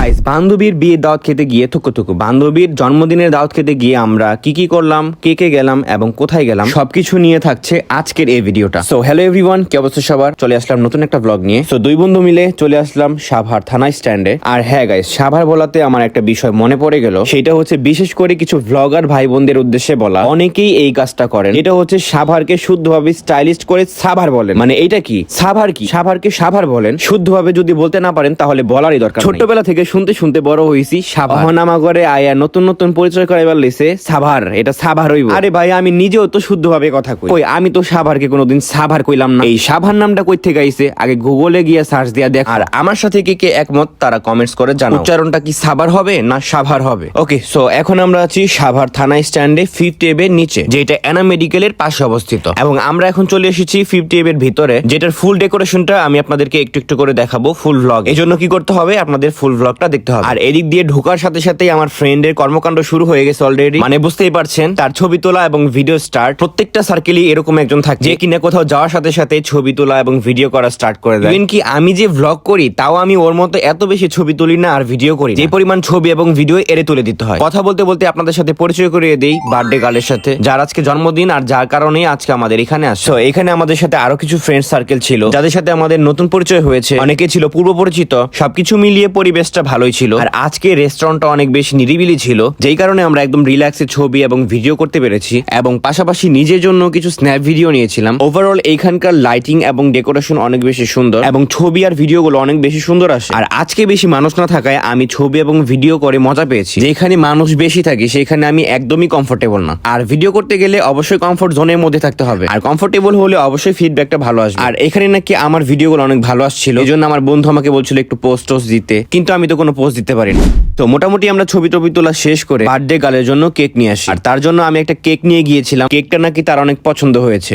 Guys, বান্ধবীর বিয়ের দাওয়াত খেতে গিয়ে থুকু বান্ধবীর জন্মদিনের দাওয়াত খেতে গিয়ে আমরা কি করলাম, কে গেলাম এবং কোথায় গেলাম সবকিছু নিয়ে থাকছে আজকের এই ভিডিওটা। সো হ্যালো এভরিওয়ান, কি অবস্থা সবার? চলে আসলাম নতুন একটা ব্লগ নিয়ে। সো দুই বন্ধু মিলে চলে আসলাম সাভার থানা স্ট্যান্ডে। আর হ্যাঁ গাইস, সাভার বলাতে আমার একটা বিষয় মনে পড়ে গেল। সেটা হচ্ছে বিশেষ করে কিছু ব্লগার ভাই বোনদের উদ্দেশ্যে বলা। অনেকেই এই কাজটা করেন। এটা হচ্ছে সাভারকে শুদ্ধভাবে স্টাইলিশ করে সাভার বলেন। মানে এটা কি সাভার, কি সাভারকে সাভার বলেন। শুদ্ধভাবে যদি বলতে না পারেন তাহলে বলারই দরকার। ছোটবেলা থেকে শুনতে শুনতে বড় হয়েছি সাভার। নামা করে আয়া নতুন নতুন পরিচয় করাইবার লইছে সাভার, এটা সাভার হইব। আরে ভাই, আমি নিজেও তো শুদ্ধভাবে কথা কই। আমি তো সাভারকে কোনোদিন সাভার কইলাম না। এই সাভার নামটা কই থেকে আইছে আগে গুগলে গিয়ে সার্চ দিয়া দেখ। আর আমার সাথে কে একমত তারা কমেন্টস করে জানাও। উচ্চারণটা কি সাভার হবে না সাভার হবে? ওকে, সো এখন আমরা আছি সাভার থানা স্ট্যান্ডে 50 এর নিচে, যেটা এনা মেডিকেলের পাশে অবস্থিত। এবং আমরা এখন চলে এসেছি 50 এর ভিতরে, যেটার ফুল ডেকোরেশনটা আমি আপনাদেরকে একটু একটু করে দেখাবো ফুল ভ্লগ। এই জন্য কি করতে হবে, আপনাদের ফুল ভ্লগটা দেখতে হবে। আর এদিক দিয়ে ঢোকার সাথে সাথেই আমার ফ্রেন্ডের কর্মকাণ্ড শুরু হয়ে গেছে অলরেডি। মানে বুঝতেই পারছেন, তার ছবি তোলা এবং ভিডিও স্টার্ট। প্রত্যেকটা সার্কেলই এরকম একজন থাকে যে কিনা কোথাও যাওয়ার সাথে সাথে ছবি তোলা এবং ভিডিও করা স্টার্ট করে দেয়। ইভেন কি আমি যে ভ্লগ করি তাও আমি ওর মতো এত বেশি ছবি তুলি না আর ভিডিও করি। যে পরিমাণ ছবি এবং ভিডিও এরে তুলে দিতে হয়। কথা বলতে বলতে আপনাদের সাথে পরিচয় করিয়ে দেই বার্থডে গার্লের সাথে, যার আজকে জন্মদিন আর যার কারণেই আজকে আমাদের এখানে আসছে। এখানে আমাদের সাথে আরো কিছু ফ্রেন্ড সার্কেল ছিল যাদের সাথে আমাদের নতুন পরিচয় হয়েছে। অনেকে ছিল পূর্ব পরিচিত। সবকিছু মিলিয়ে পরিবেশটা ভালোই ছিল। আর আজকে রেস্টুরেন্টটা অনেক বেশি নিরিবিলি ছিল, যেই কারণে আমরা একদম রিল্যাক্সে ছবি এবং ভিডিও করতে পেরেছি। এবং পাশাপাশি নিজের জন্য কিছু স্ন্যাপ ভিডিও নিয়েছিলাম। ওভারঅল এইখানকার লাইটিং এবং ডেকোরেশন অনেক বেশি সুন্দর এবং ছবি আর ভিডিওগুলো অনেক বেশি সুন্দর আসে। আর আজকে বেশি মানুষ না থাকায় আমি ছবি এবং ভিডিও করে মজা পেয়েছি। যেখানে মানুষ বেশি থাকে সেখানে আমি একদমই কমফোর্টেবল না। আর ভিডিও করতে গেলে অবশ্যই কমফোর্ট জোনের মধ্যে থাকতে হবে। আর কমফোর্টেবল হলে অবশ্যই ফিডব্যাকটা ভালো আসবে। আর এখানে নাকি আমার ভিডিওগুলো অনেক ভালো আসছিল, এই জন্য আমার বন্ধু আমাকে বলছিল একটু পোস্ট দিতে, কিন্তু আমি তো কোনো পোস্ট দিতে পারি না। তো মোটামুটি আমরা ছবি টবি তোলা শেষ করে বার্থডে গার্লের জন্য কেক নিয়ে আসি। আর তার জন্য আমি একটা কেক নিয়ে গিয়েছিলাম। কেকটা নাকি তার অনেক পছন্দ হয়েছে।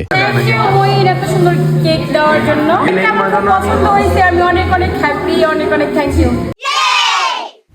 এত সুন্দর কেক দেওয়ার জন্য আমার খুব পছন্দ হয়েছে। আমি অনেক হ্যাপি, অনেক থ্যাংক ইউ।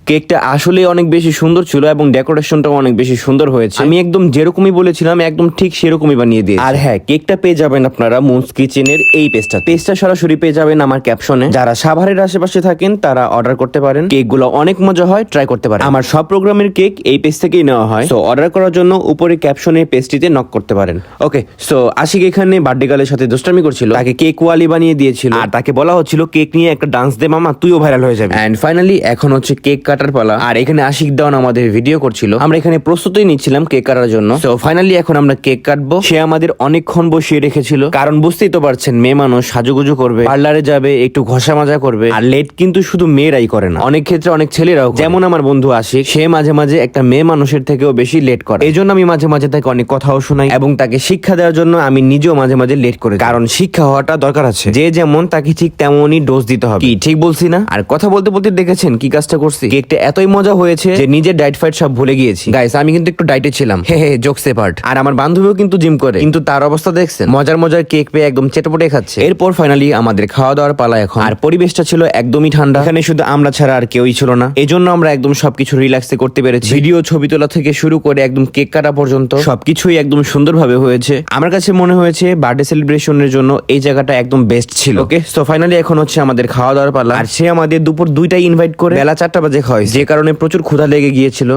কেকটা আসলে অনেক বেশি সুন্দর ছিল এবং ডেকোরেশনটাও অনেক বেশি সুন্দর হয়েছে। আমি একদম যেরকমই বলেছিলাম একদম ঠিক সেরকমই বানিয়ে দিয়েছি। আর হ্যাঁ, কেকটা পেয়ে যাবেন আপনারা মুনস কিচেনের এই পেজটা সরাসরি পেয়ে যাবেন আমার ক্যাপশনে। যারা সাভারের আশেপাশে থাকেন তারা অর্ডার করতে পারেন। কেকগুলো অনেক মজা হয়, ট্রাই করতে পারেন। আমার সব প্রোগ্রামের কেক এই পেজ থেকেই নেওয়া হয়। সো অর্ডার করার জন্য উপরে ক্যাপশনে পেজটিতে নক করতে পারেন। ওকে, সো আশিক এখানে বার্থডে গার্লের সাথে দুষ্টামি করছিল। তাকে কেক ওয়ালি বানিয়ে দিয়েছিল আর তাকে বলা হচ্ছিল কেক নিয়ে একটা ডান্স দে মামা, তুইও ভাইরাল হয়ে যাবে। এন্ড ফাইনালি এখন হচ্ছে কেক কাটার পালা। আর এখানে আশিক দাওয়ান আমাদের ভিডিও করছিল। আমরা এখানে প্রস্তুতি নিচ্ছিলাম কেক কাটার জন্য। তো ফাইনালি এখন আমরা কেক কাটবো। সে আমাদের অনেকক্ষণ বসিয়ে রেখেছিল, কারণ বুঝতেই তো পারছেন মেয়ে মানুষ সাজুগুজু করবে, পার্লারে যাবে, একটু ঘষা মাজা করবে। আর লেট কিন্তু শুধু মেয়েরাই করে না, অনেক ক্ষেত্রে অনেক ছেলেরাও। যেমন আমার বন্ধু আশিক, সে মাঝে মাঝে একটা মেয়ে মানুষের থেকেও বেশি লেট করে। এই জন্য আমি মাঝে মাঝে তাকে অনেক কথাও শোনাই এবং তাকে শিক্ষা দেওয়ার জন্য আমি নিজেও মাঝে মাঝে লেট করি। কারণ শিক্ষা হওয়াটা দরকার আছে। যে যেমন তাকে ঠিক তেমনই ডোজ দিতে হবে। কি ঠিক বলছি না? আর কথা বলতে বলতে দেখেছেন কি কাজটা করছি। কেকটা এতই মজা হয়েছে যে নিজের ডায়েট ফাইট সব ভুলে গিয়েছি। গাইস, আমি কিন্তু একটু ডায়েটে ছিলাম। হে জোকস এপার্ট। আর আমার বান্ধবীও কিন্তু জিম করে, কিন্তু তার অবস্থা দেখছেন, মজার কেক পেয়ে একদম চেটপটে খাচ্ছে। এরপর ফাইনালি আমাদের খাওয়া দাওয়ার পালা এখন। আর পরিবেশটা ছিল একদমই ঠান্ডা। এখানে শুধু আমরা ছাড়া আর কেউই ছিল না। এই জন্য আমরা একদম সবকিছু রিল্যাক্সে করতে পেরেছি। ভিডিও, ছবি তোলা থেকে শুরু করে একদম কেক কাটা পর্যন্ত সবকিছুই একদম সুন্দরভাবে হয়েছে। আমার কাছে মনে হয়েছে বার্থডে সেলিব্রেশনের জন্য এই জায়গাটা একদম বেস্ট ছিল। ওকে, সো ফাইনালি এখন হচ্ছে আমাদের খাওয়া দাওয়ার পালা। আর সে আমাদের দুপুর 2টায় ইনভাইট করে বেলা 4টা বাজে খাওয়াই, যে কারণে প্রচুর ক্ষুধা লেগে গিয়েছিল।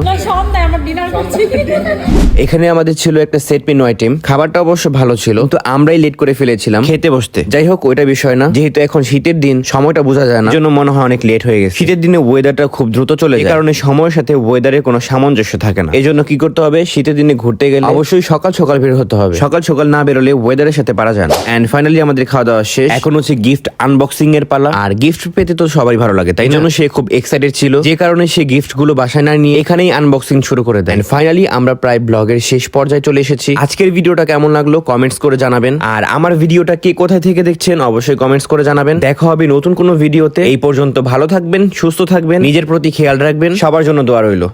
এখানে আমাদের ছিল একটা সেট মেনু আইটেম। খাবারটা অবশ্য ভালো ছিল, কিন্তু আমরাই লেট করে ফেলেছিলাম খেতে বসতে। যাই হোক, ওইটা বিষয় না। যেহেতু এখন শীতের দিন, সময়টা বোঝা যায় না, জন্য মনে হয় অনেক লেট হয়ে গেছে। শীতের দিনে ওয়েদারটা খুব দ্রুত চলে যায়, এই কারণে সময়ের সাথে ওয়েদারের কোনো সামঞ্জস্য থাকে না। এই জন্য কি করতে হবে, শীতের দিনে ঘুরতে গেলে অবশ্যই সকাল বের হতে হবে। সকাল না বেরোলে ওয়েদারের সাথে পারা যায় না। এন্ড ফাইনালি আমাদের খাওয়া দাওয়া শেষ। এখন হচ্ছে গিফট আনবক্সিং এর পালা। আর গিফট পেতে তো সবাই ভালো লাগে, তাই জন্য সে খুব এক্সাইটেড ছিল, যে কারণে সে গিফট গুলো বাসায় না নিয়ে এখানেই আনবক্সিং শুরু করে দেয়। ফাইনালি আমরা প্রায় ব্লগের শেষ পর্যায়ে চলে এসেছি। আজকের ভিডিওটা কেমন লাগলো কমেন্টস করে জানাবেন। আর আমার ভিডিওটা কে কোথায় থেকে দেখছেন অবশ্যই কমেন্টস করে জানাবেন। দেখা হবে নতুন কোনো ভিডিওতে। এই পর্যন্ত ভালো থাকবেন, সুস্থ থাকবেন, নিজের প্রতি খেয়াল রাখবেন। সবার জন্য দোয়া রইল।